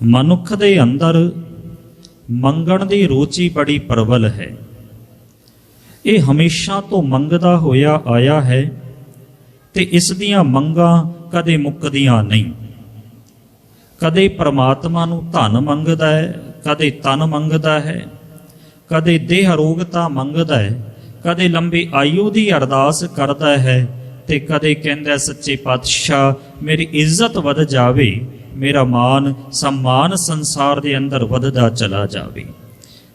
ਮਨੁੱਖ ਦੇ ਅੰਦਰ ਮੰਗਣ ਦੀ ਰੁਚੀ ਬੜੀ ਪ੍ਰਬਲ ਹੈ। ਇਹ ਹਮੇਸ਼ਾ ਤੋਂ ਮੰਗਦਾ ਹੋਇਆ ਆਇਆ ਹੈ ਤੇ ਇਸ ਦੀਆਂ ਮੰਗਾਂ ਕਦੇ ਮੁੱਕਦੀਆਂ ਨਹੀਂ। ਕਦੇ ਪ੍ਰਮਾਤਮਾ ਨੂੰ ਧਨ ਮੰਗਦਾ ਹੈ, ਕਦੇ ਤਨ ਮੰਗਦਾ ਹੈ, ਕਦੇ ਦੇਹ ਅਰੋਗਤਾ ਮੰਗਦਾ ਹੈ, ਕਦੇ ਲੰਬੀ ਆਯੂ ਦੀ ਅਰਦਾਸ ਕਰਦਾ ਹੈ ਤੇ ਕਦੇ ਕਹਿੰਦਾ ਸੱਚੇ ਪਾਤਸ਼ਾਹ ਮੇਰੀ ਇੱਜ਼ਤ ਵਧ ਜਾਵੇ, ਮੇਰਾ ਮਾਨ ਸਨਮਾਨ ਸੰਸਾਰ ਦੇ ਅੰਦਰ ਵਧਦਾ ਚਲਾ ਜਾਵੇ।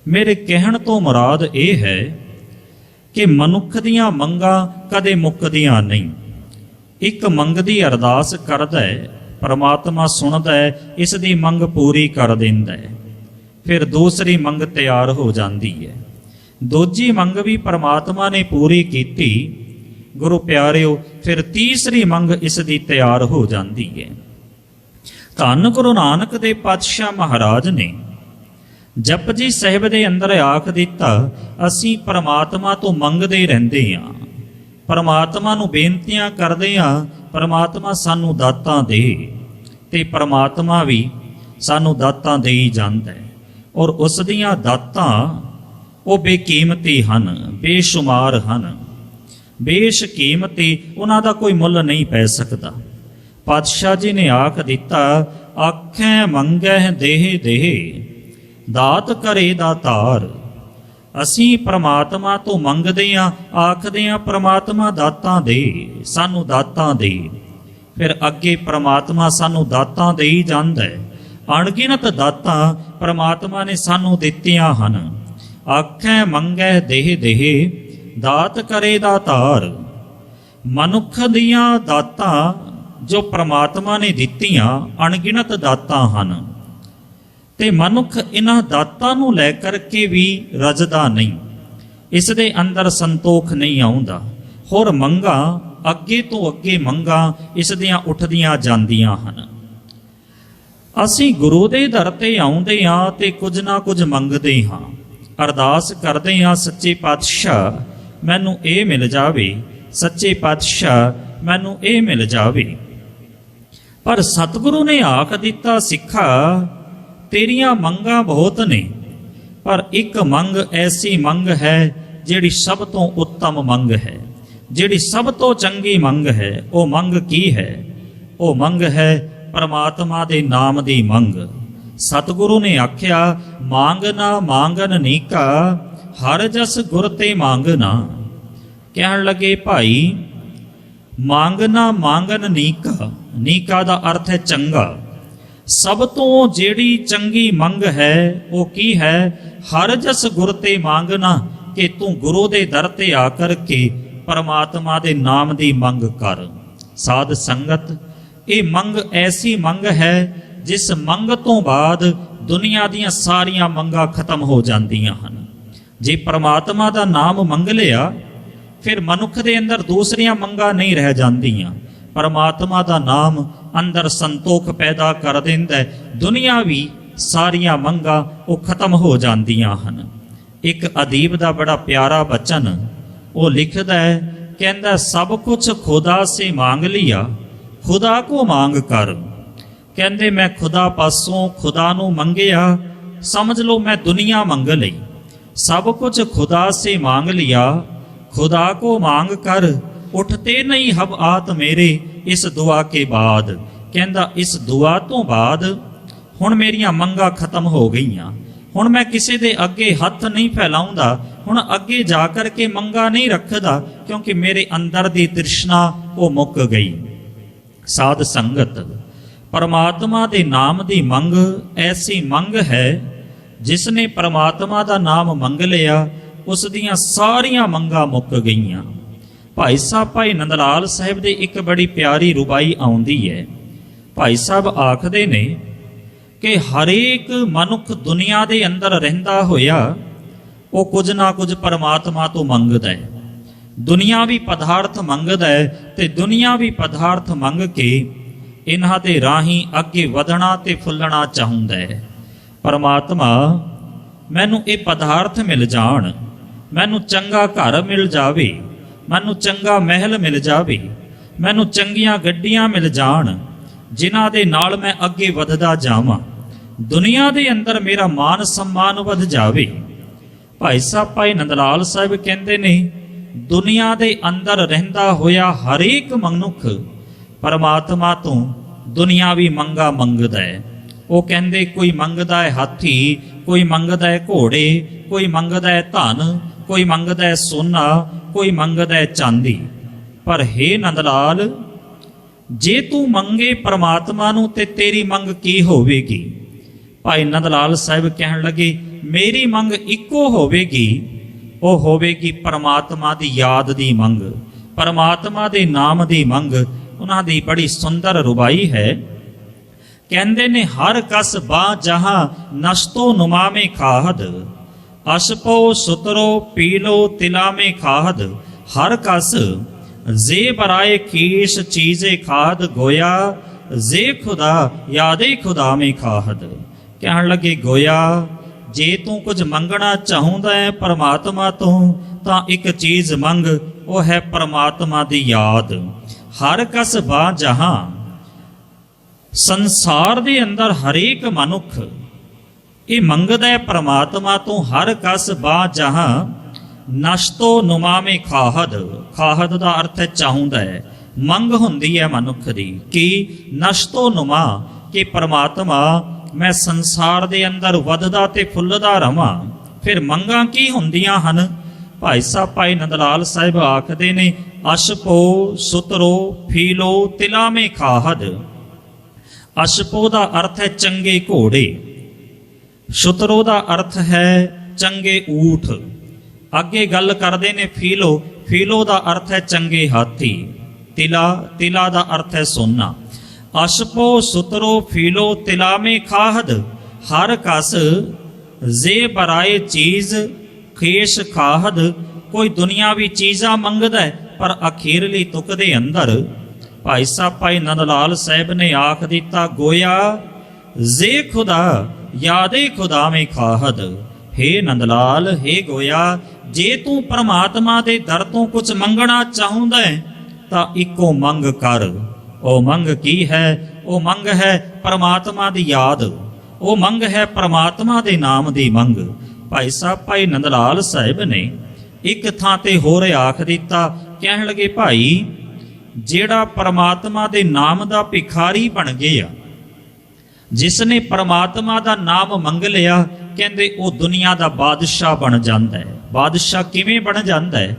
ਮੇਰੇ ਕਹਿਣ ਤੋਂ ਮੁਰਾਦ ਇਹ ਹੈ ਕਿ ਮਨੁੱਖ ਦੀਆਂ ਮੰਗਾਂ ਕਦੇ ਮੁੱਕਦੀਆਂ ਨਹੀਂ। ਇੱਕ ਮੰਗਦੀ ਅਰਦਾਸ ਕਰਦਾ ਹੈ, ਪਰਮਾਤਮਾ ਸੁਣਦਾ ਹੈ, ਇਸ ਦੀ ਮੰਗ ਪੂਰੀ ਕਰ ਦਿੰਦਾ ਹੈ। ਫਿਰ ਦੂਸਰੀ ਮੰਗ ਤਿਆਰ ਹੋ ਜਾਂਦੀ ਹੈ। ਦੂਜੀ ਮੰਗ ਵੀ ਪਰਮਾਤਮਾ ਨੇ ਪੂਰੀ ਕੀਤੀ ਗੁਰੂ ਪਿਆਰਿਓ, ਫਿਰ ਤੀਸਰੀ ਮੰਗ ਇਸ ਦੀ ਤਿਆਰ ਹੋ ਜਾਂਦੀ ਹੈ। ਧੰਨ ਗੁਰੂ ਨਾਨਕ ਦੇਵ ਪਾਤਸ਼ਾਹ ਮਹਾਰਾਜ ਨੇ ਜਪਜੀ ਸਾਹਿਬ ਦੇ ਅੰਦਰ ਆਖ ਦਿੱਤਾ, ਅਸੀਂ ਪਰਮਾਤਮਾ ਤੋਂ ਮੰਗਦੇ ਰਹਿੰਦੇ ਹਾਂ, ਪਰਮਾਤਮਾ ਨੂੰ ਬੇਨਤੀਆਂ ਕਰਦੇ ਹਾਂ, ਪਰਮਾਤਮਾ ਸਾਨੂੰ ਦਾਤਾਂ ਦੇ, ਤੇ ਪਰਮਾਤਮਾ ਵੀ ਸਾਨੂੰ ਦਾਤਾਂ ਦੇ ਹੀ ਜਾਂਦਾ ਹੈ। ਔਰ ਉਸ ਦੀਆਂ ਦਾਤਾਂ ਉਹ ਬੇਕੀਮਤੀ ਹਨ, ਬੇਸ਼ੁਮਾਰ ਹਨ, ਬੇਸ਼ਕੀਮਤੀ, ਉਹਨਾਂ ਦਾ ਕੋਈ ਮੁੱਲ ਨਹੀਂ ਪੈ ਸਕਦਾ। ਪਾਤਸ਼ਾਹ ਜੀ ਨੇ ਆਖ ਦਿੱਤਾ, ਆਖੈ ਮੰਗੈ ਦੇਹ ਦੇਹ ਦਾਤ ਕਰੇ ਦਾਤਾਰ। ਅਸੀਂ ਪ੍ਰਮਾਤਮਾ ਤੋਂ ਮੰਗਦੇ ਹਾਂ, ਆਖਦੇ ਹਾਂ ਪ੍ਰਮਾਤਮਾ ਦਾਤਾਂ ਦੇ, ਸਾਨੂੰ ਦਾਤਾਂ ਦੇ। ਫਿਰ ਅੱਗੇ ਪ੍ਰਮਾਤਮਾ ਸਾਨੂੰ ਦਾਤਾਂ ਦੇ ਹੀ ਜਾਂਦਾ ਹੈ। ਅਣਗਿਣਤ ਦਾਤਾਂ ਪ੍ਰਮਾਤਮਾ ਨੇ ਸਾਨੂੰ ਦਿੱਤੀਆਂ ਹਨ। ਆਖੈ ਮੰਗੈ ਦੇਹ ਦੇਹ ਦਾਤ ਕਰੇ ਦਾਤਾਰ। ਮਨੁੱਖ ਦੀਆਂ ਦਾਤਾਂ ਜੋ ਪ੍ਰਮਾਤਮਾ ਨੇ ਦਿੱਤੀਆਂ ਅਣਗਿਣਤ ਦਾਤਾਂ ਹਨ, ਤੇ ਮਨੁੱਖ ਇਹਨਾਂ ਦਾਤਾਂ ਨੂੰ ਲੈ ਕਰਕੇ ਵੀ ਰਜਦਾ ਨਹੀਂ, ਇਸ ਦੇ ਅੰਦਰ ਸੰਤੋਖ ਨਹੀਂ ਆਉਂਦਾ। ਹੋਰ ਮੰਗਾਂ ਅੱਗੇ ਤੋਂ ਅੱਗੇ ਮੰਗਾਂ ਇਸ ਦੀਆਂ ਉੱਠਦੀਆਂ ਜਾਂਦੀਆਂ ਹਨ। ਅਸੀਂ ਗੁਰੂ ਦੇ ਦਰ ਤੇ ਆਉਂਦੇ ਹਾਂ ਤੇ ਕੁਝ ਨਾ ਕੁਝ ਮੰਗਦੇ ਹਾਂ, ਅਰਦਾਸ ਕਰਦੇ ਹਾਂ, ਸੱਚੇ ਪਾਤਸ਼ਾਹ ਮੈਨੂੰ ਇਹ ਮਿਲ ਜਾਵੇ, ਸੱਚੇ ਪਾਤਸ਼ਾਹ ਮੈਨੂੰ ਇਹ ਮਿਲ ਜਾਵੇ। ਪਰ ਸਤਿਗੁਰੂ ਨੇ ਆਖ ਦਿੱਤਾ, ਸਿੱਖਾ ਤੇਰੀਆਂ ਮੰਗਾਂ ਬਹੁਤ ਨੇ, ਪਰ ਇੱਕ ਮੰਗ ਐਸੀ ਮੰਗ ਹੈ ਜਿਹੜੀ ਸਭ ਤੋਂ ਉੱਤਮ ਮੰਗ ਹੈ, ਜਿਹੜੀ ਸਭ ਤੋਂ ਚੰਗੀ ਮੰਗ ਹੈ। ਉਹ ਮੰਗ ਕੀ ਹੈ? ਉਹ ਮੰਗ ਹੈ ਪਰਮਾਤਮਾ ਦੇ ਨਾਮ ਦੀ ਮੰਗ। ਸਤਿਗੁਰੂ ਨੇ ਆਖਿਆ, ਮੰਗਣਾ ਮੰਗਨ ਨੀਕਾ ਹਰ ਜਸ ਗੁਰ ਤੇ ਮੰਗਣਾ। ਕਹਿਣ ਲੱਗੇ ਭਾਈ, ਮੰਗਣਾ ਮੰਗਨ ਨੀਕਾ, ਨੀਕਾ ਦਾ ਅਰਥ ਹੈ ਚੰਗਾ। ਸਭ ਤੋਂ ਜਿਹੜੀ ਚੰਗੀ ਮੰਗ ਹੈ ਉਹ ਕੀ ਹੈ? ਹਰ ਜਸ ਗੁਰ ਤੇ ਮੰਗਣਾ, ਕਿ ਤੂੰ ਗੁਰੂ ਦੇ ਦਰ ਤੇ ਆ ਕਰਕੇ ਪਰਮਾਤਮਾ ਦੇ ਨਾਮ ਦੀ ਮੰਗ ਕਰ। ਸਾਧ ਸੰਗਤ, ਇਹ ਮੰਗ ਐਸੀ ਮੰਗ ਹੈ ਜਿਸ ਮੰਗ ਤੋਂ ਬਾਅਦ ਦੁਨੀਆ ਦੀਆਂ ਸਾਰੀਆਂ ਮੰਗਾਂ ਖਤਮ ਹੋ ਜਾਂਦੀਆਂ ਹਨ। ਜੇ ਪਰਮਾਤਮਾ ਦਾ ਨਾਮ ਮੰਗ ਲਿਆ, ਫਿਰ ਮਨੁੱਖ ਦੇ ਅੰਦਰ ਦੂਸਰੀਆਂ ਮੰਗਾਂ ਨਹੀਂ ਰਹਿ ਜਾਂਦੀਆਂ। ਪਰਮਾਤਮਾ ਦਾ ਨਾਮ ਅੰਦਰ ਸੰਤੋਖ ਪੈਦਾ ਕਰ ਦਿੰਦਾ ਹੈ। ਦੁਨੀਆ ਵੀ ਸਾਰੀਆਂ ਮੰਗਾਂ ਉਹ ਖਤਮ ਹੋ ਜਾਂਦੀਆਂ ਹਨ। ਇੱਕ ਅਦੀਬ ਦਾ ਬੜਾ ਪਿਆਰਾ ਬਚਨ ਉਹ ਲਿਖਦਾ ਹੈ, ਕਹਿੰਦਾ ਸਭ ਕੁਛ ਖੁਦਾ ਸੇ ਮੰਗ ਲਿਆ, ਖੁਦਾ ਕੋ ਮੰਗ ਕਰ। ਕਹਿੰਦੇ ਮੈਂ ਖੁਦਾ ਪਾਸੋਂ ਖੁਦਾ ਨੂੰ ਮੰਗਿਆ, ਸਮਝ ਲਓ ਮੈਂ ਦੁਨੀਆ ਮੰਗ ਲਈ। ਸਭ ਕੁਛ ਖੁਦਾ ਸੇ ਮੰਗ ਲਿਆ, ਖੁਦਾ ਕੋ ਮੰਗ ਕਰ। ਉੱਠਤੇ ਨਹੀਂ ਹਬ ਆਤ ਮੇਰੇ ਇਸ ਦੁਆ ਕੇ ਬਾਅਦ। ਕਹਿੰਦਾ ਇਸ ਦੁਆ ਤੋਂ ਬਾਅਦ ਹੁਣ ਮੇਰੀਆਂ ਮੰਗਾਂ ਖਤਮ ਹੋ ਗਈਆਂ। ਹੁਣ ਮੈਂ ਕਿਸੇ ਦੇ ਅੱਗੇ ਹੱਥ ਨਹੀਂ ਫੈਲਾਉਂਦਾ, ਹੁਣ ਅੱਗੇ ਜਾ ਕਰਕੇ ਮੰਗਾਂ ਨਹੀਂ ਰੱਖਦਾ, ਕਿਉਂਕਿ ਮੇਰੇ ਅੰਦਰ ਦੀ ਤ੍ਰਿਸ਼ਨਾ ਉਹ ਮੁੱਕ ਗਈ। ਸਾਧ ਸੰਗਤ, ਪਰਮਾਤਮਾ ਦੇ ਨਾਮ ਦੀ ਮੰਗ ਐਸੀ ਮੰਗ ਹੈ, ਜਿਸ ਨੇ ਪਰਮਾਤਮਾ ਦਾ ਨਾਮ ਮੰਗ ਲਿਆ ਉਸ ਦੀਆਂ ਸਾਰੀਆਂ ਮੰਗਾਂ ਮੁੱਕ ਗਈਆਂ। ਭਾਈ ਸਾਹਿਬ ਭਾਈ ਨੰਦ ਲਾਲ ਸਾਹਿਬ ਦੇ ਇੱਕ ਬੜੀ ਪਿਆਰੀ ਰੁਬਾਈ ਆਉਂਦੀ ਹੈ। ਭਾਈ ਸਾਹਿਬ ਆਖਦੇ ਨੇ ਕਿ ਹਰੇਕ ਮਨੁੱਖ ਦੁਨੀਆ ਦੇ ਅੰਦਰ ਰਹਿੰਦਾ ਹੋਇਆ ਉਹ ਕੁਝ ਨਾ ਕੁਝ ਪਰਮਾਤਮਾ ਤੋਂ ਮੰਗਦਾ ਹੈ। ਦੁਨੀਆਵੀ ਪਦਾਰਥ ਮੰਗਦਾ ਹੈ ਤੇ ਦੁਨੀਆਵੀ ਪਦਾਰਥ ਮੰਗ ਕੇ ਇਹਨਾਂ ਦੇ ਰਾਹੀਂ ਅੱਗੇ ਵਧਣਾ ਤੇ ਫੁੱਲਣਾ ਚਾਹੁੰਦਾ ਹੈ। ਪਰਮਾਤਮਾ ਮੈਨੂੰ ਇਹ ਪਦਾਰਥ ਮਿਲ ਜਾਣ, ਮੈਨੂੰ ਚੰਗਾ ਘਰ ਮਿਲ ਜਾਵੇ, ਮੈਨੂੰ ਚੰਗਾ ਮਹਿਲ ਮਿਲ ਜਾਵੇ, ਮੈਨੂੰ ਚੰਗੀਆਂ ਗੱਡੀਆਂ ਮਿਲ ਜਾਣ, ਜਿਨ੍ਹਾਂ ਦੇ ਨਾਲ ਮੈਂ ਅੱਗੇ ਵਧਦਾ ਜਾਵਾਂ। ਦੁਨੀਆ ਦੇ ਅੰਦਰ ਮੇਰਾ ਮਾਨ ਸਨਮਾਨ ਵੱਧ ਜਾਵੇ। ਭਾਈ ਸਾਹਿਬ ਭਾਈ ਨੰਦ ਲਾਲ ਸਾਹਿਬ ਕਹਿੰਦੇ ਨੇ ਦੁਨੀਆ ਦੇ ਅੰਦਰ ਰਹਿੰਦਾ ਹੋਇਆ ਹਰੇਕ ਮਨੁੱਖ ਪਰਮਾਤਮਾ ਤੋਂ ਦੁਨਿਆਵੀ ਮੰਗਾ ਮੰਗਦਾ ਹੈ। ਉਹ ਕਹਿੰਦੇ ਕੋਈ ਮੰਗਦਾ ਹੈ ਹਾਥੀ, ਕੋਈ ਮੰਗਦਾ ਹੈ ਘੋੜੇ, ਕੋਈ ਮੰਗਦਾ ਹੈ ਧਨ, ਕੋਈ ਮੰਗਦਾ ਹੈ ਸੋਨਾ, ਕੋਈ ਮੰਗਦਾ ਹੈ ਚਾਂਦੀ। ਪਰ ਹੇ ਨੰਦ ਲਾਲ, ਜੇ ਤੂੰ ਮੰਗੇ ਪਰਮਾਤਮਾ ਨੂੰ ਤੇ ਤੇਰੀ ਮੰਗ ਕੀ ਹੋਵੇਗੀ? ਭਾਈ ਨੰਦ ਲਾਲ ਸਾਹਿਬ ਕਹਿਣ ਲੱਗੇ ਮੇਰੀ ਮੰਗ ਇੱਕੋ ਹੋਵੇਗੀ, ਉਹ ਹੋਵੇਗੀ ਪਰਮਾਤਮਾ ਦੀ ਯਾਦ ਦੀ ਮੰਗ, ਪਰਮਾਤਮਾ ਦੇ ਨਾਮ ਦੀ ਮੰਗ। ਉਹਨਾਂ ਦੀ ਬੜੀ ਸੁੰਦਰ ਰੁਬਾਈ ਹੈ। ਕਹਿੰਦੇ ਨੇ ਹਰ ਕਸ ਬਾਹ ਜਹਾਂ ਨਸ਼ਤੋ ਨੁਮਾਵੇਂ ਖਾਹਦ, ਅਸ਼ਪੋ ਸੁਤਰੋ ਪੀਲੋ ਤਿਲਾਵੇਂ ਖਾਹਦ, ਹਰ ਕਸ ਜੇ ਬਰਾਏ ਕੀਸ਼ ਚੀਜ਼ੇ ਖਾਦ, ਗੋਇਆ ਜੇ ਖੁਦਾ ਯਾਦੇ ਖੁਦਾ ਮੇਂ ਖਾਹਦ। ਕਹਿਣ ਲੱਗੇ ਗੋਇਆ, ਜੇ ਤੂੰ ਕੁਝ ਮੰਗਣਾ ਚਾਹੁੰਦਾ ਹੈ ਪਰਮਾਤਮਾ ਤੋਂ ਤਾਂ ਇੱਕ ਚੀਜ਼ ਮੰਗ, ਉਹ ਹੈ ਪਰਮਾਤਮਾ ਦੀ ਯਾਦ। ਹਰ ਕਸ ਬਾ ਜਹਾਂ, ਸੰਸਾਰ ਦੇ ਅੰਦਰ ਹਰੇਕ ਮਨੁੱਖ ਇਹ ਮੰਗਦਾ ਹੈ ਪਰਮਾਤਮਾ ਤੋਂ ਹਰ ਕਸ ਬਾ ਜਹਾਂ ਨਸ਼ਤੋ ਨੁਮਾਵੇਂ ਖਾਹਦ। ਖਾਹਦ ਦਾ ਅਰਥ ਹੈ ਚਾਹੁੰਦਾ ਹੈ, ਮੰਗ ਹੁੰਦੀ ਹੈ ਮਨੁੱਖ ਦੀ ਕਿ ਨਸ਼ਤੋ ਨੁਮਾ, ਕਿ ਪਰਮਾਤਮਾ ਮੈਂ ਸੰਸਾਰ ਦੇ ਅੰਦਰ ਵੱਧਦਾ ਤੇ ਫੁੱਲਦਾ ਰਵਾਂ। ਫਿਰ ਮੰਗਾਂ ਕੀ ਹੁੰਦੀਆਂ ਹਨ? ਭਾਈ ਸਾਹਿਬ ਭਾਈ ਨੰਦ ਲਾਲ ਸਾਹਿਬ ਆਖਦੇ ਨੇ ਅਸ਼ਪੋ ਸੁਤਰੋ ਫੀਲੋ ਤਿਲਾਵੇਂ ਖਾਹਦ। ਅਸ਼ਪੋ ਦਾ ਅਰਥ ਹੈ ਚੰਗੇ ਘੋੜੇ, ਸੁਤਰੋ ਦਾ ਅਰਥ ਹੈ ਚੰਗੇ ਊਠ। ਅੱਗੇ ਗੱਲ ਕਰਦੇ ਨੇ ਫੀਲੋ, ਫੀਲੋ ਦਾ ਅਰਥ ਹੈ ਚੰਗੇ ਹਾਥੀ। ਤਿਲਾ ਦਾ ਅਰਥ ਹੈ ਸੋਨਾ। ਅਸ਼ਪੋ ਸੁਤਰੋ ਫੀਲੋ ਤਿਲਾਵੇਂ ਖਾਹਦ, ਹਰ ਕਸ ਜੇ ਬਰਾਏ ਚੀਜ਼ ਖੇਸ਼ ਖਾਹਦ। ਕੋਈ ਦੁਨੀਆਵੀ ਚੀਜ਼ਾਂ ਮੰਗਦਾ ਹੈ ਪਰ ਅਖੀਰਲੀ ਤੁਕ ਦੇ ਅੰਦਰ ਭਾਈ ਸਾਹਿਬ ਭਾਈ ਨੰਦ ਲਾਲ ਸਾਹਿਬ ਨੇ ਆਖ ਦਿੱਤਾ ਗੋਇਆ ਜੇ ਖੁਦਾ ਯਾਦੇ ਖੁਦਾਵੇਂ ਖਾਹਦ। ਹੇ ਨੰਦ ਲਾਲ, ਹੇ ਗੋਇਆ, ਜੇ ਤੂੰ ਪਰਮਾਤਮਾ ਦੇ ਦਰ ਤੋਂ ਕੁਝ ਮੰਗਣਾ ਚਾਹੁੰਦਾ ਹੈ ਤਾਂ ਇੱਕੋ ਮੰਗ ਕਰ। ਉਹ ਮੰਗ ਕੀ ਹੈ? ਉਹ ਮੰਗ ਹੈ ਪਰਮਾਤਮਾ ਦੀ ਯਾਦ, ਉਹ ਮੰਗ ਹੈ ਪਰਮਾਤਮਾ ਦੇ ਨਾਮ ਦੀ ਮੰਗ। ਭਾਈ ਸਾਹਿਬ ਭਾਈ ਨੰਦ ਲਾਲ ਸਾਹਿਬ ਨੇ ਇੱਕ ਥਾਂ ਤੇ ਹੋਰ ਆਖ ਦਿੱਤਾ, ਕਹਿਣ ਲੱਗੇ ਭਾਈ ਜਿਹੜਾ ਪਰਮਾਤਮਾ ਦੇ ਨਾਮ ਦਾ ਭਿਖਾਰੀ ਬਣ ਗਿਆ, ਜਿਸ ਨੇ ਪਰਮਾਤਮਾ ਦਾ ਨਾਮ ਮੰਗ ਲਿਆ, ਕਹਿੰਦੇ ਉਹ ਦੁਨੀਆ ਦਾ ਬਾਦਸ਼ਾਹ ਬਣ ਜਾਂਦਾ ਹੈ। ਬਾਦਸ਼ਾਹ ਕਿਵੇਂ ਬਣ ਜਾਂਦਾ ਹੈ?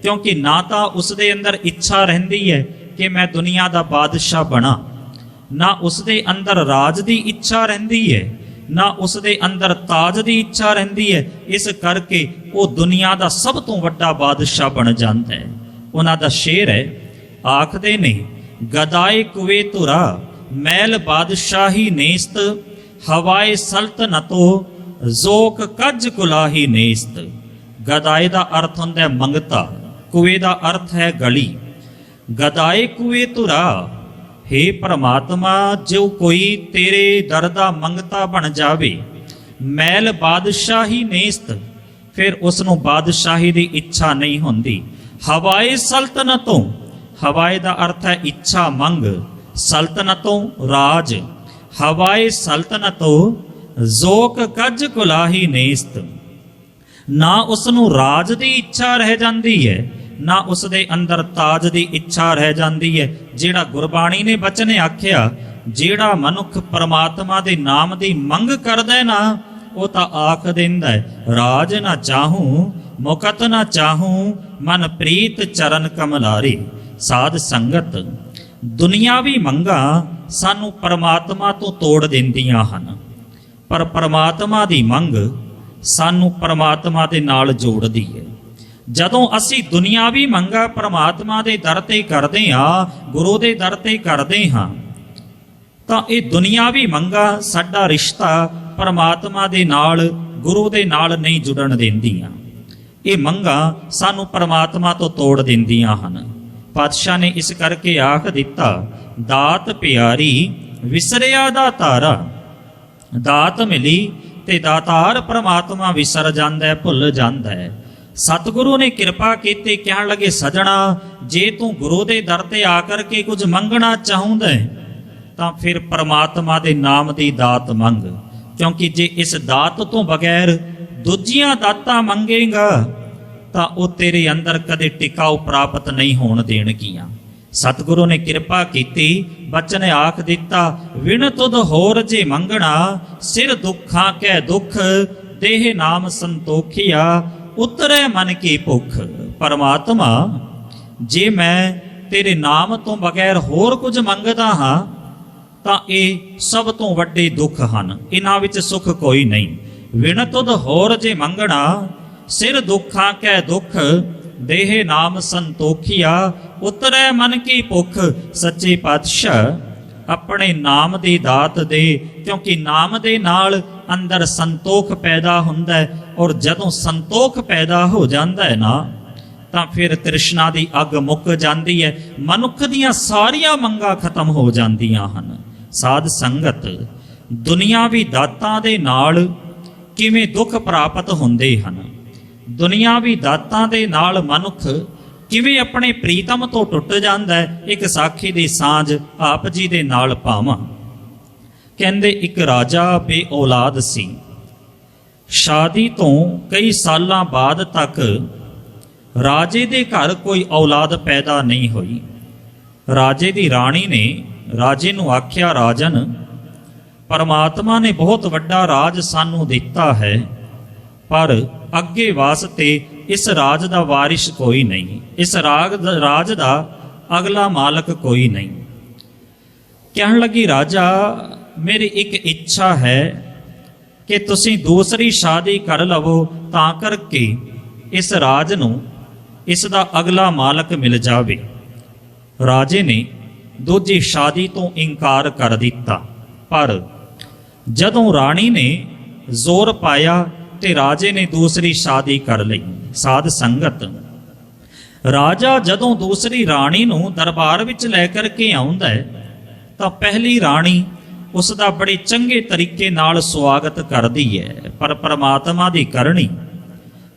ਕਿਉਂਕਿ ਨਾ ਤਾਂ ਉਸ ਦੇ ਅੰਦਰ ਇੱਛਾ ਰਹਿੰਦੀ ਹੈ ਕਿ ਮੈਂ ਦੁਨੀਆ ਦਾ ਬਾਦਸ਼ਾਹ ਬਣਾ, ਨਾ ਉਸ ਦੇ ਅੰਦਰ ਰਾਜ ਦੀ ਇੱਛਾ ਰਹਿੰਦੀ ਹੈ, ਨਾ ਉਸ ਦੇ ਅੰਦਰ ਤਾਜ ਦੀ ਇੱਛਾ ਰਹਿੰਦੀ ਹੈ। ਇਸ ਕਰਕੇ ਉਹ ਦੁਨੀਆ ਦਾ ਸਭ ਤੋਂ ਵੱਡਾ ਬਾਦਸ਼ਾਹ ਬਣ ਜਾਂਦਾ ਹੈ। ਉਹਨਾਂ ਦਾ ਸ਼ੇਰ ਹੈ, ਆਖਦੇ ਨੇ ਗਦਾਏ ਕੁਵੇ ਧੁਰਾ ਮੈਲ ਬਾਦਸ਼ਾਹੀ ਨੇਸਤ, ਹਵਾਏ ਸਲਤਨਤੋ ਜ਼ੋਕ ਕੱਜ ਕੁਲਾਹੀ ਨੇਸਤ। ਗਦਾਏ ਦਾ ਅਰਥ ਹੁੰਦਾ ਹੈ ਮੰਗਤਾ, ਕੁਵੇ ਦਾ ਅਰਥ ਹੈ ਗਲੀ। ਗਦਾਏ ਕੁਵੇ ਧੁਰਾ, ਹੇ ਪਰਮਾਤਮਾ, ਜੋ ਕੋਈ ਤੇਰੇ ਦਰ ਦਾ ਮੰਗਤਾ ਬਣ ਜਾਵੇ, ਮੈਲ ਬਾਦਸ਼ਾਹੀ ਨੇਸਤ, ਫਿਰ ਉਸ ਨੂੰ ਬਾਦਸ਼ਾਹੀ ਦੀ ਇੱਛਾ ਨਹੀਂ ਹੁੰਦੀ। ਹਵਾਏ ਸਲਤਨਤੋਂ, ਹਵਾਏ ਦਾ ਅਰਥ ਹੈ ਇੱਛਾ ਮੰਗ, ਸਲਤਨਤੋਂ ਰਾਜ। ਹਵਾਏ ਸਲਤਨਤੋਂ ਜ਼ੋਕ ਕੱਜ ਕੁਲਾਹੀ ਨੇਸਤ। ਨਾ ਉਸ ਨੂੰ ਰਾਜ ਦੀ ਇੱਛਾ ਰਹਿ ਜਾਂਦੀ ਹੈ, ਨਾ ਉਸ ਦੇ ਅੰਦਰ ਤਾਜ ਦੀ ਇੱਛਾ ਰਹਿ ਜਾਂਦੀ ਹੈ। ਜਿਹੜਾ ਗੁਰਬਾਣੀ ਨੇ ਬਚਨ ਆਖਿਆ, ਜਿਹੜਾ ਮਨੁੱਖ ਪਰਮਾਤਮਾ ਦੇ ਨਾਮ ਦੀ ਮੰਗ ਕਰਦਾ ਹੈ ਨਾ, ਉਹ ਤਾਂ ਆਖ ਦਿੰਦਾ ਹੈ ਰਾਜ ਨਾ ਚਾਹੂੰ ਮੁਕਤ ਨਾ ਚਾਹੂੰ, ਮਨ ਪ੍ਰੀਤ ਚਰਨ ਕਮਲਾਰੇ। ਸਾਧ ਸੰਗਤ, ਦੁਨੀਆਵੀ ਮੰਗਾਂ ਸਾਨੂੰ ਪਰਮਾਤਮਾ ਤੋਂ ਤੋੜ ਦਿੰਦੀਆਂ ਹਨ, ਪਰ ਪਰਮਾਤਮਾ ਦੀ ਮੰਗ ਸਾਨੂੰ ਪਰਮਾਤਮਾ ਦੇ ਨਾਲ ਜੋੜਦੀ ਹੈ। ਜਦੋਂ ਅਸੀਂ ਦੁਨੀਆਵੀ ਮੰਗਾਂ ਪਰਮਾਤਮਾ ਦੇ ਦਰ ਤੇ ਕਰਦੇ ਹਾਂ, ਗੁਰੂ ਦੇ ਦਰ ਤੇ ਕਰਦੇ ਹਾਂ, ਤਾਂ ਇਹ ਦੁਨੀਆਵੀ ਮੰਗਾਂ ਸਾਡਾ ਰਿਸ਼ਤਾ ਪਰਮਾਤਮਾ ਦੇ ਨਾਲ, ਗੁਰੂ ਦੇ ਨਾਲ ਨਹੀਂ ਜੁੜਨ ਦਿੰਦੀਆਂ। ਇਹ ਮੰਗਾਂ ਸਾਨੂੰ ਪਰਮਾਤਮਾ ਤੋਂ ਤੋੜ ਦਿੰਦੀਆਂ ਹਨ। ਪਾਤਸ਼ਾਹ ਨੇ ਇਸ ਕਰਕੇ ਆਖ ਦਿੱਤਾ, ਦਾਤ ਪਿਆਰੀ ਵਿਸਰਿਆ ਦਾਤਾਰਾ। ਦਾਤ ਮਿਲੀ ਤੇ ਦਾਤਾਰ ਪਰਮਾਤਮਾ ਵਿਸਰ ਜਾਂਦਾ ਹੈ, ਭੁੱਲ ਜਾਂਦਾ ਹੈ। ਸਤਿਗੁਰੂ ਨੇ ਕਿਰਪਾ ਕੀਤੀ, ਕਹਿਣ ਲੱਗੇ ਸਜਣਾ, ਜੇ ਤੂੰ ਗੁਰੂ ਦੇ ਦਰ ਤੇ ਆ ਕਰਕੇ ਕੁਝ ਮੰਗਣਾ ਚਾਹੁੰਦਾ ਹੈ ਤਾਂ ਫਿਰ ਪਰਮਾਤਮਾ ਦੇ ਨਾਮ ਦੀ ਦਾਤ ਮੰਗ। क्योंकि जे इस दात तो बगैर दूजियां दातां मंगेगा ਤਾਂ ਉਹ ਤੇਰੇ ਅੰਦਰ ਕਦੇ ਟਿਕਾਉ ਪ੍ਰਾਪਤ ਨਹੀਂ ਹੋਣ ਦੇਣਗੀਆਂ। ਸਤਿਗੁਰੂ ਨੇ ਕਿਰਪਾ ਕੀਤੀ, ਬਚਨ ਆਖ ਦਿੱਤਾ, ਵਿਣ ਤੁਧ ਹੋਰ ਜੇ ਮੰਗਣਾ, ਸਿਰ ਦੁੱਖਾਂ ਕੈ ਦੁੱਖ, ਦੇਹ ਨਾਮ ਸੰਤੋਖੀਆ, ਉਤਰੈ ਮਨ ਕੀ ਭੁੱਖ। ਪਰਮਾਤਮਾ, ਜੇ ਮੈਂ ਤੇਰੇ ਨਾਮ ਤੋਂ ਬਗੈਰ ਹੋਰ ਕੁਝ ਮੰਗਦਾ ਹਾਂ ਤਾਂ ਇਹ ਸਭ ਤੋਂ ਵੱਡੇ ਦੁੱਖ ਹਨ, ਇਹਨਾਂ ਵਿੱਚ ਸੁੱਖ ਕੋਈ ਨਹੀਂ। ਵਿਣ ਤੁਧ ਹੋਰ ਜੇ ਮੰਗਣਾ, ਸਿਰ ਦੁੱਖਾਂ ਕੈ ਦੁੱਖ, ਦੇਹ ਨਾਮ ਸੰਤੋਖੀਆ, ਉਤਰੈ ਮਨ ਕੀ ਭੁੱਖ। ਸੱਚੇ ਪਾਤਸ਼ਾਹ ਆਪਣੇ ਨਾਮ ਦੀ ਦਾਤ ਦੇ, ਕਿਉਂਕਿ ਨਾਮ ਦੇ ਨਾਲ ਅੰਦਰ ਸੰਤੋਖ ਪੈਦਾ ਹੁੰਦਾ ਹੈ, ਔਰ ਜਦੋਂ ਸੰਤੋਖ ਪੈਦਾ ਹੋ ਜਾਂਦਾ ਹੈ ਨਾ ਤਾਂ ਫਿਰ ਤ੍ਰਿਸ਼ਨਾ ਦੀ ਅੱਗ ਮੁੱਕ ਜਾਂਦੀ ਹੈ, ਮਨੁੱਖ ਦੀਆਂ ਸਾਰੀਆਂ ਮੰਗਾਂ ਖਤਮ ਹੋ ਜਾਂਦੀਆਂ ਹਨ। ਸਾਧ ਸੰਗਤ, ਦੁਨਿਆਵੀ ਦਾਤਾਂ ਦੇ ਨਾਲ ਕਿਵੇਂ ਦੁੱਖ ਪ੍ਰਾਪਤ ਹੁੰਦੇ ਹਨ, ਦੁਨਿਆਵੀ ਦਾਤਾਂ ਦੇ ਨਾਲ ਮਨੁੱਖ ਕਿਵੇਂ ਆਪਣੇ ਪ੍ਰੀਤਮ ਤੋਂ ਟੁੱਟ ਜਾਂਦਾ ਹੈ। ਇੱਕ ਸਾਖੀ ਦੀ ਸਾਂਝ ਆਪ ਜੀ ਦੇ ਨਾਲ ਪਾਵਾਂ। ਕਹਿੰਦੇ ਇੱਕ ਰਾਜਾ ਬੇ ਔਲਾਦ ਸੀ। ਸ਼ਾਦੀ ਤੋਂ ਕਈ ਸਾਲਾਂ ਬਾਅਦ ਤੱਕ ਰਾਜੇ ਦੇ ਘਰ ਕੋਈ ਔਲਾਦ ਪੈਦਾ ਨਹੀਂ ਹੋਈ। ਰਾਜੇ ਦੀ ਰਾਣੀ ਨੇ ਰਾਜੇ ਨੂੰ ਆਖਿਆ, ਰਾਜਨ, ਪਰਮਾਤਮਾ ਨੇ ਬਹੁਤ ਵੱਡਾ ਰਾਜ ਸਾਨੂੰ ਦਿੱਤਾ ਹੈ, ਪਰ ਅੱਗੇ ਵਾਸਤੇ ਇਸ ਰਾਜ ਦਾ ਵਾਰਿਸ ਕੋਈ ਨਹੀਂ, ਇਸ ਰਾਜ ਦਾ ਅਗਲਾ ਮਾਲਕ ਕੋਈ ਨਹੀਂ। ਕਹਿਣ ਲੱਗੀ, ਰਾਜਾ, ਮੇਰੀ ਇੱਕ ਇੱਛਾ ਹੈ ਕਿ ਤੁਸੀਂ ਦੂਸਰੀ ਸ਼ਾਦੀ ਕਰ ਲਵੋ, ਤਾਂ ਕਰਕੇ ਇਸ ਰਾਜ ਨੂੰ ਇਸ ਦਾ ਅਗਲਾ ਮਾਲਕ ਮਿਲ ਜਾਵੇ। ਰਾਜੇ ਨੇ ਦੂਜੀ ਸ਼ਾਦੀ ਤੋਂ ਇਨਕਾਰ ਕਰ ਦਿੱਤਾ, ਪਰ ਜਦੋਂ ਰਾਣੀ ਨੇ ਜ਼ੋਰ ਪਾਇਆ ਤੇ ਰਾਜੇ ਨੇ ਦੂਸਰੀ ਸ਼ਾਦੀ ਕਰ ਲਈ। ਸਾਧ ਸੰਗਤ, ਰਾਜਾ ਜਦੋਂ ਦੂਸਰੀ ਰਾਣੀ ਨੂੰ ਦਰਬਾਰ ਵਿੱਚ ਲੈ ਕਰਕੇ ਆਉਂਦਾ ਹੈ ਤਾਂ ਪਹਿਲੀ ਰਾਣੀ ਉਸ ਦਾ ਬੜੇ ਚੰਗੇ ਤਰੀਕੇ ਨਾਲ ਸਵਾਗਤ ਕਰਦੀ ਹੈ, ਪਰ ਪਰਮਾਤਮਾ ਦੀ ਕਰਨੀ,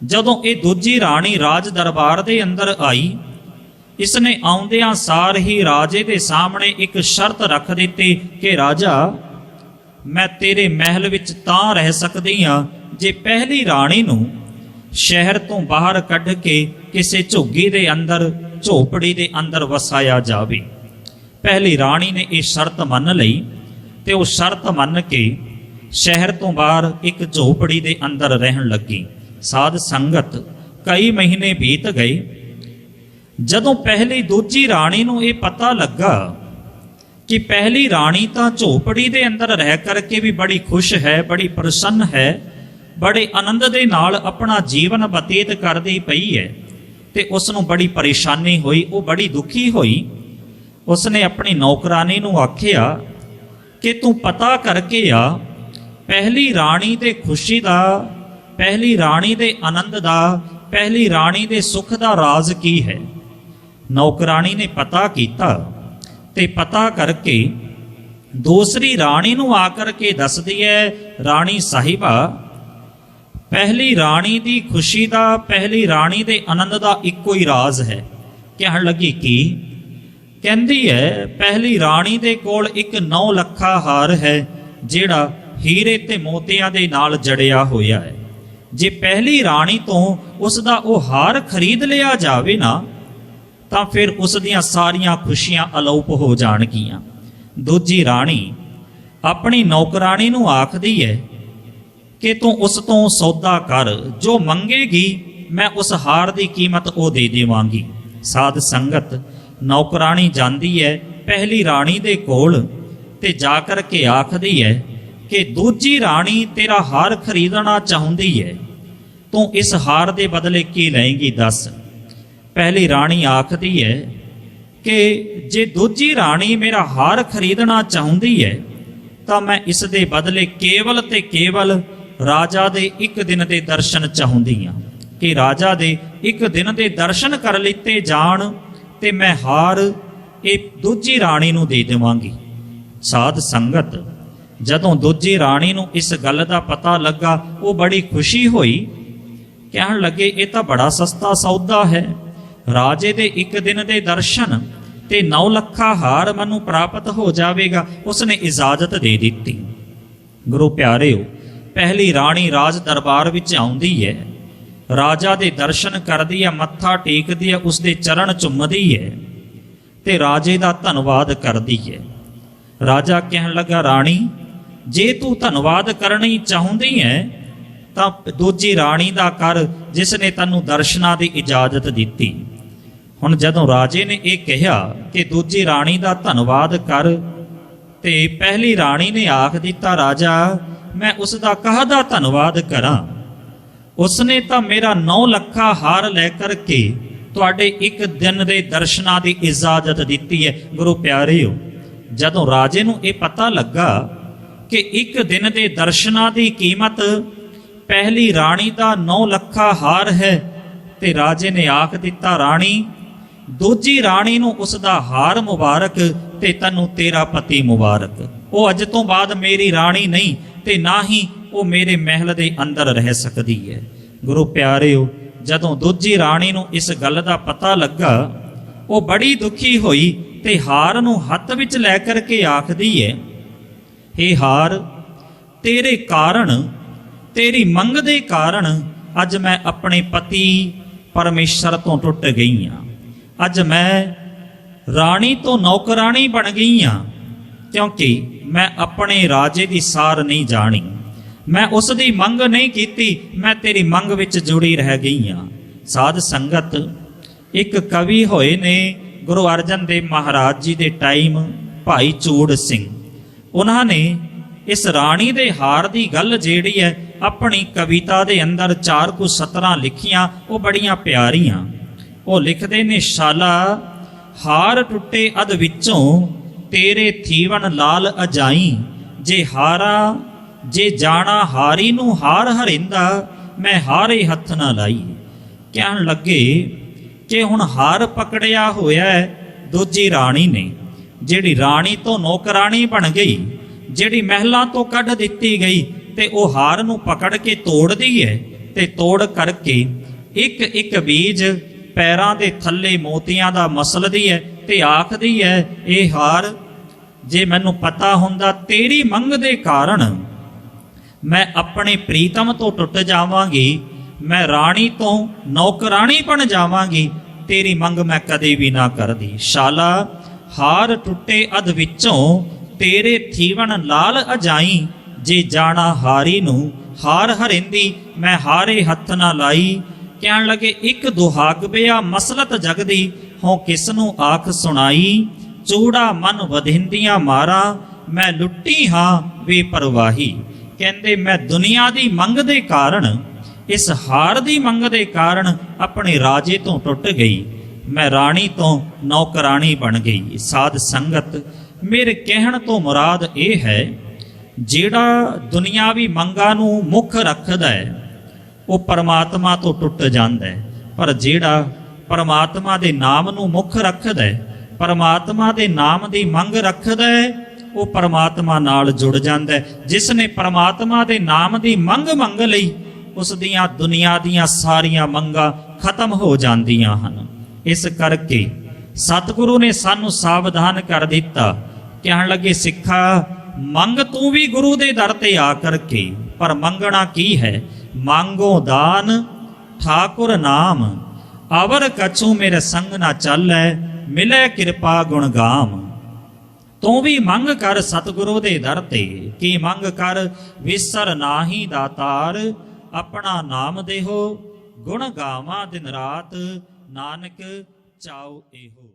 ਜਦੋਂ ਇਹ ਦੂਜੀ ਰਾਣੀ ਰਾਜ ਦਰਬਾਰ ਦੇ ਅੰਦਰ ਆਈ, ਇਸਨੇ ਆਉਂਦਿਆਂ ਸਾਰ ਹੀ ਰਾਜੇ ਦੇ ਸਾਹਮਣੇ ਇੱਕ ਸ਼ਰਤ ਰੱਖ ਦਿੱਤੀ ਕਿ ਰਾਜਾ, ਮੈਂ ਤੇਰੇ ਮਹਿਲ ਵਿੱਚ ਤਾਂ ਰਹਿ ਸਕਦੀ ਹਾਂ ਜੇ ਪਹਿਲੀ ਰਾਣੀ ਨੂੰ ਸ਼ਹਿਰ ਤੋਂ ਬਾਹਰ ਕੱਢ ਕੇ ਕਿਸੇ ਝੁੱਗੀ ਦੇ ਅੰਦਰ, ਝੋਪੜੀ ਦੇ ਅੰਦਰ ਵਸਾਇਆ ਜਾਵੇ। ਪਹਿਲੀ ਰਾਣੀ ਨੇ ਇਹ ਸ਼ਰਤ ਮੰਨ ਲਈ ਤੇ ਉਹ ਸ਼ਰਤ ਮੰਨ ਕੇ ਸ਼ਹਿਰ ਤੋਂ ਬਾਹਰ ਇੱਕ ਝੋਪੜੀ ਦੇ ਅੰਦਰ ਰਹਿਣ ਲੱਗੀ। ਸਾਧ ਸੰਗਤ, ਕਈ ਮਹੀਨੇ ਬੀਤ ਗਏ। ਜਦੋਂ ਪਹਿਲੀ ਦੂਜੀ ਰਾਣੀ ਨੂੰ ਇਹ ਪਤਾ ਲੱਗਾ ਕਿ ਪਹਿਲੀ ਰਾਣੀ ਤਾਂ ਝੋਪੜੀ ਦੇ ਅੰਦਰ ਰਹਿ ਕਰਕੇ ਵੀ ਬੜੀ ਖੁਸ਼ ਹੈ, ਬੜੀ ਪ੍ਰਸੰਨ ਹੈ, ਬੜੇ ਆਨੰਦ ਦੇ ਨਾਲ ਆਪਣਾ ਜੀਵਨ ਬਤੀਤ ਕਰਦੀ ਪਈ ਹੈ, ਤੇ ਉਸ ਨੂੰ ਬੜੀ ਪਰੇਸ਼ਾਨੀ ਹੋਈ, ਉਹ ਬੜੀ ਦੁਖੀ ਹੋਈ। ਉਸਨੇ ਆਪਣੀ ਨੌਕਰਾਨੀ ਨੂੰ ਆਖਿਆ ਕਿ ਤੂੰ ਪਤਾ ਕਰਕੇ ਆ, ਪਹਿਲੀ ਰਾਣੀ ਦੇ ਖੁਸ਼ੀ ਦਾ, ਪਹਿਲੀ ਰਾਣੀ ਦੇ ਆਨੰਦ ਦਾ, ਪਹਿਲੀ ਰਾਣੀ ਦੇ ਸੁੱਖ ਦਾ ਰਾਜ਼ ਕੀ ਹੈ। ਨੌਕਰਾਣੀ ਨੇ ਪਤਾ ਕੀਤਾ ਤੇ ਪਤਾ ਕਰਕੇ ਦੂਸਰੀ ਰਾਣੀ ਨੂੰ ਆ ਕਰਕੇ ਦੱਸਦੀ ਹੈ, ਰਾਣੀ ਸਾਹਿਬਾ, ਪਹਿਲੀ ਰਾਣੀ ਦੀ ਖੁਸ਼ੀ ਦਾ, ਪਹਿਲੀ ਰਾਣੀ ਦੇ ਆਨੰਦ ਦਾ ਇੱਕੋ ਹੀ ਰਾਜ਼ ਹੈ। ਕਹਿਣ ਲੱਗੀ, ਕੀ? ਕਹਿੰਦੀ ਹੈ, ਪਹਿਲੀ ਰਾਣੀ ਦੇ ਕੋਲ ਇੱਕ 9 ਲੱਖਾ ਹਾਰ ਹੈ, ਜਿਹੜਾ ਹੀਰੇ ਤੇ ਮੋਤੀਆਂ ਦੇ ਨਾਲ ਜੜਿਆ ਹੋਇਆ ਹੈ। ਜੇ ਪਹਿਲੀ ਰਾਣੀ ਤੋਂ ਉਸ ਦਾ ਉਹ ਹਾਰ ਖਰੀਦ ਲਿਆ ਜਾਵੇ ਨਾ, ਤਾਂ ਫਿਰ ਉਸ ਦੀਆਂ ਸਾਰੀਆਂ ਖੁਸ਼ੀਆਂ ਅਲੋਪ ਹੋ ਜਾਣਗੀਆਂ। ਦੂਜੀ ਰਾਣੀ ਆਪਣੀ ਨੌਕਰਾਣੀ ਨੂੰ ਆਖਦੀ ਹੈ ਕਿ ਤੂੰ ਉਸ ਤੋਂ ਸੌਦਾ ਕਰ, ਜੋ ਮੰਗੇਗੀ ਮੈਂ ਉਸ ਹਾਰ ਦੀ ਕੀਮਤ ਉਹ ਦੇ ਦੇਵਾਂਗੀ। ਸਾਧ ਸੰਗਤ, ਨੌਕਰਾਣੀ ਜਾਂਦੀ ਹੈ ਪਹਿਲੀ ਰਾਣੀ ਦੇ ਕੋਲ ਤੇ ਜਾ ਕਰ ਕੇ ਆਖਦੀ ਹੈ ਕਿ ਦੂਜੀ ਰਾਣੀ ਤੇਰਾ ਹਾਰ ਖਰੀਦਣਾ ਚਾਹੁੰਦੀ ਹੈ, ਤੂੰ ਇਸ ਹਾਰ ਦੇ ਬਦਲੇ ਕੀ ਲਏਂਗੀ ਦੱਸ। ਪਹਿਲੀ ਰਾਣੀ ਆਖਦੀ ਹੈ ਕਿ ਜੇ ਦੂਜੀ ਰਾਣੀ ਮੇਰਾ ਹਾਰ ਖਰੀਦਣਾ ਚਾਹੁੰਦੀ ਹੈ ਤਾਂ ਮੈਂ ਇਸ ਦੇ ਬਦਲੇ ਕੇਵਲ ਤੇ ਕੇਵਲ ਰਾਜਾ ਦੇ ਇੱਕ ਦਿਨ ਦੇ ਦਰਸ਼ਨ ਚਾਹੁੰਦੀ ਹਾਂ, ਕਿ ਰਾਜਾ ਦੇ ਇੱਕ ਦਿਨ ਦੇ ਦਰਸ਼ਨ ਕਰ ਲਿੱਤੇ ਜਾਣ ਤੇ ਮੈਂ ਹਾਰ ਇਹ ਦੂਜੀ ਰਾਣੀ ਨੂੰ ਦੇ ਦੇਵਾਂਗੀ। ਸਾਧ ਸੰਗਤ, ਜਦੋਂ ਦੂਜੀ ਰਾਣੀ ਨੂੰ ਇਸ ਗੱਲ ਦਾ ਪਤਾ ਲੱਗਾ, ਉਹ ਬੜੀ ਖੁਸ਼ੀ ਹੋਈ। ਕਹਿਣ ਲੱਗੇ, ਇਹ ਤਾਂ ਬੜਾ ਸਸਤਾ ਸੌਦਾ ਹੈ, ਰਾਜੇ ਦੇ ਇੱਕ ਦਿਨ ਦੇ ਦਰਸ਼ਨ ਤੇ 9 ਲੱਖਾ ਹਾਰ ਮੈਨੂੰ ਪ੍ਰਾਪਤ ਹੋ ਜਾਵੇਗਾ। ਉਸਨੇ ਇਜਾਜ਼ਤ ਦੇ ਦਿੱਤੀ। ਗੁਰੂ ਪਿਆਰਿਓ, ਪਹਿਲੀ ਰਾਣੀ ਰਾਜ ਦਰਬਾਰ ਵਿੱਚ ਆਉਂਦੀ ਹੈ, ਰਾਜਾ ਦੇ ਦਰਸ਼ਨ ਕਰਦੀ ਹੈ, ਮੱਥਾ ਟੇਕਦੀ ਹੈ, ਉਸਦੇ ਚਰਨ ਚੁੰਮਦੀ ਹੈ ਤੇ ਰਾਜੇ ਦਾ ਧੰਨਵਾਦ ਕਰਦੀ ਹੈ। ਰਾਜਾ ਕਹਿਣ ਲੱਗਾ, ਰਾਣੀ ਜੇ ਤੂੰ ਧੰਨਵਾਦ ਕਰਨੀ ਚਾਹੁੰਦੀ ਹੈ ਤਾਂ ਦੂਜੀ ਰਾਣੀ ਦਾ ਕਰ, ਜਿਸ ਨੇ ਤੈਨੂੰ ਦਰਸ਼ਨਾਂ ਦੀ ਇਜਾਜ਼ਤ ਦਿੱਤੀ। ਹੁਣ ਜਦੋਂ ਰਾਜੇ ਨੇ ਇਹ ਕਿਹਾ ਕਿ ਦੂਜੀ ਰਾਣੀ ਦਾ ਧੰਨਵਾਦ ਕਰ, ਤੇ ਪਹਿਲੀ ਰਾਣੀ ਨੇ ਆਖ ਦਿੱਤਾ, ਰਾਜਾ ਮੈਂ ਉਸ ਦਾ ਕਾਹਦਾ ਧੰਨਵਾਦ ਕਰਾਂ? ਉਸਨੇ ਤਾਂ ਮੇਰਾ 9 ਲੱਖਾਂ ਹਾਰ ਲੈ ਕਰਕੇ ਤੁਹਾਡੇ ਇੱਕ ਦਿਨ ਦੇ ਦਰਸ਼ਨਾਂ ਦੀ ਇਜਾਜ਼ਤ ਦਿੱਤੀ ਹੈ। ਗੁਰੂ ਪਿਆਰਿਓ, ਜਦੋਂ ਰਾਜੇ ਨੂੰ ਇਹ ਪਤਾ ਲੱਗਾ ਕਿ ਇੱਕ ਦਿਨ ਦੇ ਦਰਸ਼ਨਾਂ ਦੀ ਕੀਮਤ ਪਹਿਲੀ ਰਾਣੀ ਦਾ 9 ਲੱਖਾਂ ਹਾਰ ਹੈ, ਤੇ ਰਾਜੇ ਨੇ ਆਖ ਦਿੱਤਾ, ਰਾਣੀ ਦੂਜੀ ਰਾਣੀ ਨੂੰ ਉਸ ਦਾ ਹਾਰ ਮੁਬਾਰਕ ਤੇ ਤੈਨੂੰ ਤੇਰਾ ਪਤੀ ਮੁਬਾਰਕ। ਉਹ ਅੱਜ ਤੋਂ ਬਾਅਦ ਮੇਰੀ ਰਾਣੀ ਨਹੀਂ ਤੇ ਨਾ ਹੀ ਉਹ ਮੇਰੇ ਮਹਿਲ ਦੇ ਅੰਦਰ ਰਹਿ ਸਕਦੀ ਹੈ। ਗੁਰੂ ਪਿਆਰਿਓ, ਜਦੋਂ ਦੂਜੀ ਰਾਣੀ ਨੂੰ ਇਸ ਗੱਲ ਦਾ ਪਤਾ ਲੱਗਾ, ਉਹ ਬੜੀ ਦੁਖੀ ਹੋਈ ਤੇ ਹਾਰ ਨੂੰ ਹੱਥ ਵਿੱਚ ਲੈ ਕਰਕੇ ਆਖਦੀ ਹੈ, ਇਹ ਹਾਰ ਤੇਰੇ ਕਾਰਨ, ਤੇਰੀ ਮੰਗ ਦੇ ਕਾਰਨ ਅੱਜ ਮੈਂ ਆਪਣੇ ਪਤੀ ਪਰਮੇਸ਼ਰ ਤੋਂ ਟੁੱਟ ਗਈ ਹਾਂ। ਅੱਜ ਮੈਂ ਰਾਣੀ ਤੋਂ ਨੌਕਰਾਣੀ ਬਣ ਗਈ ਹਾਂ, ਕਿਉਂਕਿ ਮੈਂ ਆਪਣੇ ਰਾਜੇ ਦੀ ਸਾਰ ਨਹੀਂ ਜਾਣੀ, ਮੈਂ ਉਸ ਦੀ ਮੰਗ ਨਹੀਂ ਕੀਤੀ, ਮੈਂ ਤੇਰੀ ਮੰਗ ਵਿੱਚ ਜੁੜੀ ਰਹਿ ਗਈ ਹਾਂ। ਸਾਧ ਸੰਗਤ, ਇੱਕ ਕਵੀ ਹੋਏ ਨੇ ਗੁਰੂ ਅਰਜਨ ਦੇਵ ਮਹਾਰਾਜ ਜੀ ਦੇ ਟਾਈਮ, ਭਾਈ ਚੂੜ ਸਿੰਘ। ਉਹਨਾਂ ਨੇ ਇਸ ਰਾਣੀ ਦੇ ਹਾਰ ਦੀ ਗੱਲ ਜਿਹੜੀ ਹੈ ਆਪਣੀ ਕਵਿਤਾ ਦੇ ਅੰਦਰ 4 ਕੁ ਸਤਰਾਂ ਲਿਖੀਆਂ, ਉਹ ਬੜੀਆਂ ਪਿਆਰੀਆਂ। ਉਹ ਲਿਖਦੇ ਨੇ, ਸ਼ਾਲਾ ਹਾਰ ਟੁੱਟੇ ਅਧ ਵਿੱਚੋਂ ਤੇਰੇ ਥੀਵਨ ਲਾਲ ਅਜਾਈ, ਜੇ ਹਾਰਾ ਜੇ ਜਾਣਾ ਹਾਰੀ ਨੂੰ ਹਾਰ ਹਰਿੰਦਾ, ਮੈਂ ਹਾਰੇ ਹੱਥ ਨਾ ਲਾਈ। ਕਹਿਣ ਲੱਗੇ ਕਿ ਹੁਣ ਹਾਰ ਪਕੜਿਆ ਹੋਇਆ ਹੈ ਦੂਜੀ ਰਾਣੀ ਨੇ, ਜਿਹੜੀ ਰਾਣੀ ਤੋਂ ਨੌਕਰਾਣੀ ਬਣ ਗਈ, ਜਿਹੜੀ ਮਹਿਲਾਂ ਤੋਂ ਕੱਢ ਦਿੱਤੀ ਗਈ, ਤੇ ਉਹ ਹਾਰ ਨੂੰ ਪਕੜ ਕੇ ਤੋੜਦੀ ਹੈ ਤੇ ਤੋੜ ਕਰਕੇ ਇੱਕ ਇੱਕ ਬੀਜ ਪੈਰਾਂ ਦੇ ਥੱਲੇ ਮੋਤੀਆਂ ਦਾ ਮਸਲਦੀ ਹੈ ਤੇ ਆਖਦੀ ਹੈ, ਇਹ ਹਾਰ ਜੇ ਮੈਨੂੰ ਪਤਾ ਹੁੰਦਾ ਤੇਰੀ ਮੰਗ ਦੇ ਕਾਰਨ ਮੈਂ ਆਪਣੇ ਪ੍ਰੀਤਮ ਤੋਂ ਟੁੱਟ ਜਾਵਾਂਗੀ, ਮੈਂ ਰਾਣੀ ਤੋਂ ਨੌਕਰਾਣੀ ਬਣ ਜਾਵਾਂਗੀ, ਤੇਰੀ ਮੰਗ ਮੈਂ ਕਦੇ ਵੀ ਨਾ ਕਰਦੀ। ਸ਼ਾਲਾ ਹਾਰ ਟੁੱਟੇ ਅਧ ਵਿੱਚੋਂ ਤੇਰੇ ਥੀਵਨ ਲਾਲ ਅਜਾਈ, ਜੇ ਜਾਣਾ ਹਾਰੀ ਨੂੰ ਹਾਰ ਹਰਿੰਦੀ, ਮੈਂ ਹਾਰੇ ਹੱਥ ਨਾ ਲਾਈ। ਕਹਿਣ ਲੱਗੇ, ਇੱਕ ਦੁਹਾਗਬਿਆ ਮਸਲਤ ਜਗਦੀ, ਹੋਂ ਕਿਸ ਨੂੰ ਆਖ ਸੁਣਾਈ, ਚੂੜਾ ਮਨ ਵਧਿੰਦੀਆਂ ਮਾਰਾ, ਮੈਂ ਲੁੱਟੀ ਹਾਂ ਬੇਪਰਵਾਹੀ। ਕਹਿੰਦੇ ਮੈਂ ਦੁਨੀਆ ਦੀ ਮੰਗ ਦੇ ਕਾਰਨ, ਇਸ ਹਾਰ ਦੀ ਮੰਗ ਦੇ ਕਾਰਨ ਆਪਣੇ ਰਾਜੇ ਤੋਂ ਟੁੱਟ ਗਈ, ਮੈਂ ਰਾਣੀ ਤੋਂ ਨੌਕਰਾਣੀ ਬਣ ਗਈ। ਸਾਧ ਸੰਗਤ, ਮੇਰੇ ਕਹਿਣ ਤੋਂ ਮੁਰਾਦ ਇਹ ਹੈ, ਜਿਹੜਾ ਦੁਨਿਆਵੀ ਮੰਗਾਂ ਨੂੰ ਮੁੱਖ ਰੱਖਦਾ ਹੈ ਉਹ ਪਰਮਾਤਮਾ ਤੋਂ ਟੁੱਟ ਜਾਂਦਾ ਹੈ, ਪਰ ਜਿਹੜਾ ਪਰਮਾਤਮਾ ਦੇ ਨਾਮ ਨੂੰ ਮੁੱਖ ਰੱਖਦਾ ਹੈ, ਪਰਮਾਤਮਾ ਦੇ ਨਾਮ ਦੀ ਮੰਗ ਰੱਖਦਾ ਹੈ, ਉਹ ਪਰਮਾਤਮਾ ਨਾਲ ਜੁੜ ਜਾਂਦਾ ਹੈ। ਜਿਸ ਨੇ ਪਰਮਾਤਮਾ ਦੇ ਨਾਮ ਦੀ ਮੰਗ ਲਈ, ਉਸ ਦੀਆਂ ਦੁਨੀਆ ਦੀਆਂ ਸਾਰੀਆਂ ਮੰਗਾਂ ਖਤਮ ਹੋ ਜਾਂਦੀਆਂ ਹਨ। ਇਸ ਕਰਕੇ ਸਤਿਗੁਰੂ ਨੇ ਸਾਨੂੰ ਸਾਵਧਾਨ ਕਰ ਦਿੱਤਾ। ਕਹਿਣ ਲੱਗੇ, ਸਿੱਖਾ ਮੰਗ ਤੂੰ ਵੀ ਗੁਰੂ ਦੇ ਦਰ ਤੇ ਆ ਕਰਕੇ, ਪਰ ਮੰਗਣਾ ਕੀ ਹੈ? ਮੰਗੋ ਦਾਨ ਠਾਕੁਰ ਨਾਮ, ਅਵਰ ਕਛੂ ਮੇਰੇ ਸੰਗ ਨਾ ਚੱਲੈ, ਮਿਲੇ ਕਿਰਪਾ ਗੁਣ ਗਾਮ। ਤੂੰ ਵੀ ਮੰਗ ਕਰ ਸਤਿਗੁਰੂ ਦੇ ਦਰ ਤੇ, ਕੀ ਮੰਗ ਕਰ ਵਿਸਰ ਨਾਹੀ ਦਾਤਾਰ, ਆਪਣਾ ਨਾਮ ਦੇਹੋ ਗੁਣ ਗਾਵਾਂ ਦਿਨ ਰਾਤ, ਨਾਨਕ ਚਾਉ ਇਹੋ।